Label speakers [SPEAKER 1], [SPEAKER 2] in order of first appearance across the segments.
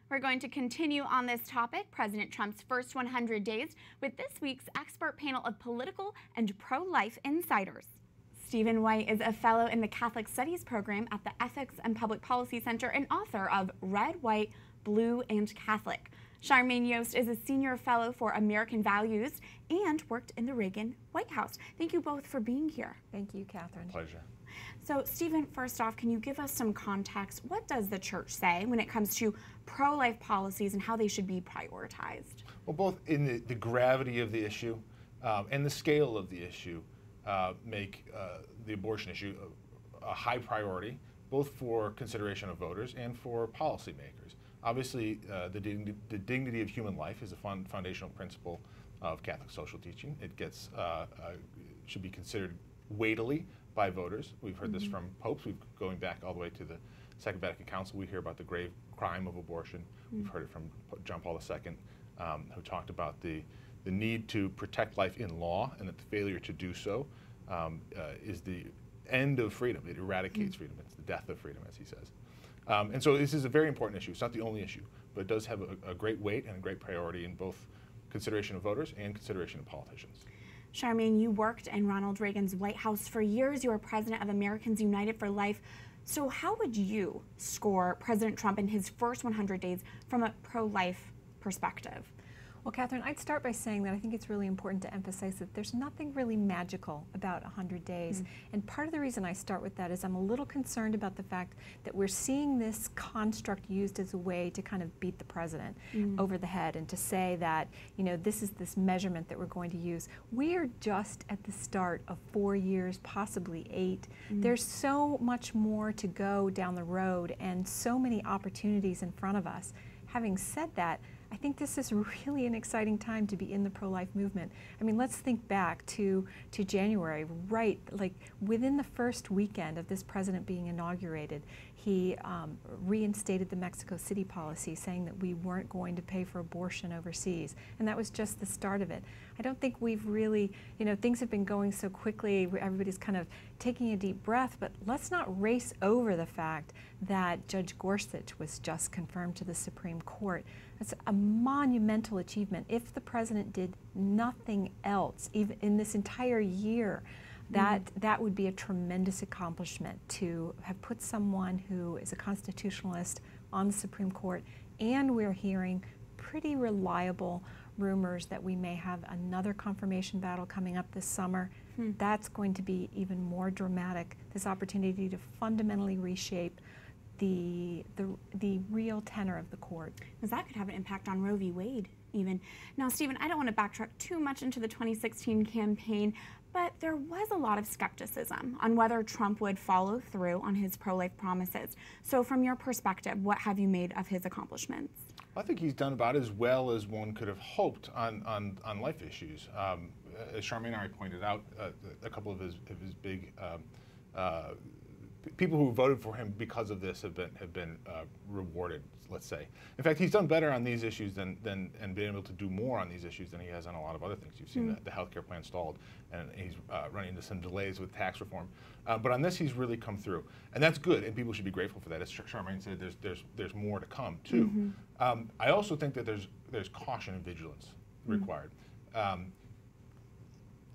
[SPEAKER 1] We're going to continue on this topic, President Trump's first 100 days, with this week's expert panel of political and pro-life insiders. Stephen White is a fellow in the Catholic Studies program at the Ethics and Public Policy Center and author of Red, White, Blue, and Catholic. Charmaine Yoest is a senior fellow for American Values and worked in the Reagan White House. Thank you both for being here.
[SPEAKER 2] Thank you, Catherine.
[SPEAKER 3] Pleasure.
[SPEAKER 1] So, Stephen, first off, can you give us some context? What does the church say when it comes to pro-life policies and how they should be prioritized?
[SPEAKER 3] Well, both in the gravity of the issue and the scale of the issue make the abortion issue a high priority, both for consideration of voters and for policymakers. Obviously, the dignity of human life is a foundational principle of Catholic social teaching. It gets should be considered weightily by voters. We've heard this from popes. Going back all the way to the Second Vatican Council, we hear about the grave crime of abortion. We've heard it from John Paul II, who talked about the need to protect life in law, and that the failure to do so is the end of freedom. It eradicates freedom. It's the death of freedom, as he says. And so this is a very important issue. It's not the only issue, but it does have a great weight and a great priority in both consideration of voters and consideration of politicians.
[SPEAKER 1] Charmaine, you worked in Ronald Reagan's White House for years. You were president of Americans United for Life. So how would you score President Trump in his first 100 days from a pro-life perspective?
[SPEAKER 2] Well, Catherine, I'd start by saying that I think it's really important to emphasize that there's nothing really magical about 100 days. And part of the reason I start with that is I'm a little concerned about the fact that we're seeing this construct used as a way to kind of beat the president over the head and to say that, you know, this is this measurement that we're going to use. We are just at the start of 4 years, possibly 8. There's so much more to go down the road and so many opportunities in front of us. Having said that, I think this is really an exciting time to be in the pro-life movement. I mean, let's think back to January, right? Like within the first weekend of this president being inaugurated, he reinstated the Mexico City policy, saying that we weren't going to pay for abortion overseas. And that was just the start of it. I don't think we've really, you know, things have been going so quickly, everybody's kind of taking a deep breath, but let's not race over the fact that Judge Gorsuch was just confirmed to the Supreme Court. That's a monumental achievement. If the president did nothing else, even in this entire year, that would be a tremendous accomplishment to have put someone who is a constitutionalist on the Supreme Court. And we're hearing pretty reliable rumors that we may have another confirmation battle coming up this summer. That's going to be even more dramatic, this opportunity to fundamentally reshape the real tenor of the court.
[SPEAKER 1] Because that could have an impact on Roe v. Wade even. Now, Stephen, I don't want to backtrack too much into the 2016 campaign, but there was a lot of skepticism on whether Trump would follow through on his pro-life promises. So from your perspective, what have you made of his accomplishments?
[SPEAKER 3] I think he's done about as well as one could have hoped on life issues. As Charmaine and I pointed out, a couple of his big people who voted for him because of this have been rewarded, let's say. In fact, he's done better on these issues and been able to do more on these issues than he has on a lot of other things. You've seen the healthcare plan stalled, and he's running into some delays with tax reform. But on this, he's really come through, and that's good. And people should be grateful for that. As Charmaine said, there's more to come too. I also think that there's caution and vigilance required.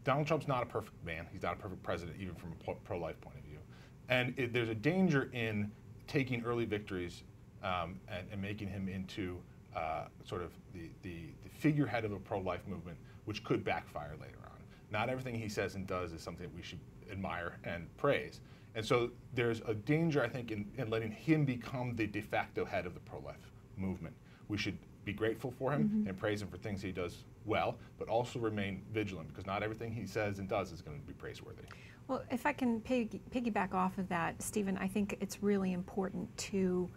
[SPEAKER 3] Donald Trump's not a perfect man. He's not a perfect president, even from a pro-life point of view. And there's a danger in taking early victories and making him into sort of the figurehead of a pro-life movement, which could backfire later on. Not everything he says and does is something that we should admire and praise. And so there's a danger, I think, in letting him become the de facto head of the pro-life movement. We should be grateful for him and praise him for things he does well, but also remain vigilant, because not everything he says and does is going to be praiseworthy.
[SPEAKER 2] Well, if I can piggyback off of that, Stephen, I think it's really important to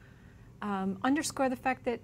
[SPEAKER 2] underscore the fact that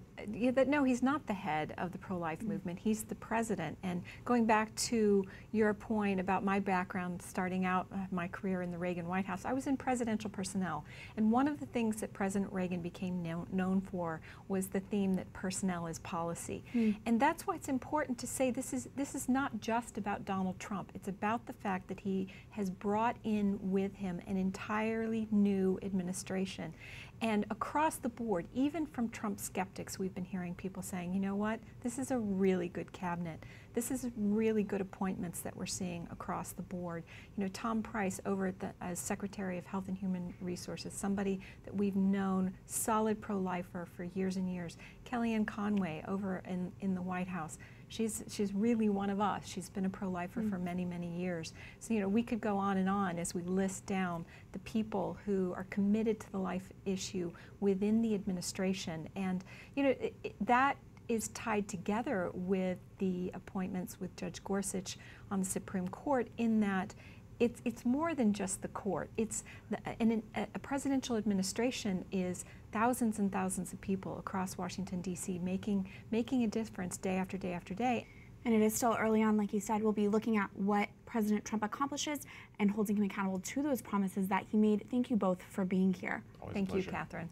[SPEAKER 2] no, he's not the head of the pro-life movement. He's the president. And going back to your point about my background, starting out my career in the Reagan White House, I was in presidential personnel. And one of the things that President Reagan became known for was the theme that personnel is policy. And that's why it's important to say this is not just about Donald Trump. It's about the fact that he has brought in with him an entirely new administration. And across the board, even from Trump skeptics, we've been hearing people saying, you know what, this is a really good cabinet. This is really good appointments that we're seeing across the board. You know, Tom Price over at as Secretary of Health and Human Resources, somebody that we've known, solid pro-lifer for years and years. Kellyanne Conway over in the White House. She's really one of us. She's been a pro-lifer for many, many years. So, you know, we could go on and on as we list down the people who are committed to the life issue within the administration. And, you know, that is tied together with the appointments with Judge Gorsuch on the Supreme Court, in that it's more than just the court. It's a presidential administration is thousands and thousands of people across Washington, D.C. making a difference day after day after day.
[SPEAKER 1] And it is still early on, like you said. We'll be looking at what President Trump accomplishes and holding him accountable to those promises that he made. Thank you both for being here.
[SPEAKER 3] Always
[SPEAKER 2] Thank
[SPEAKER 3] a pleasure.
[SPEAKER 2] you, Catherine.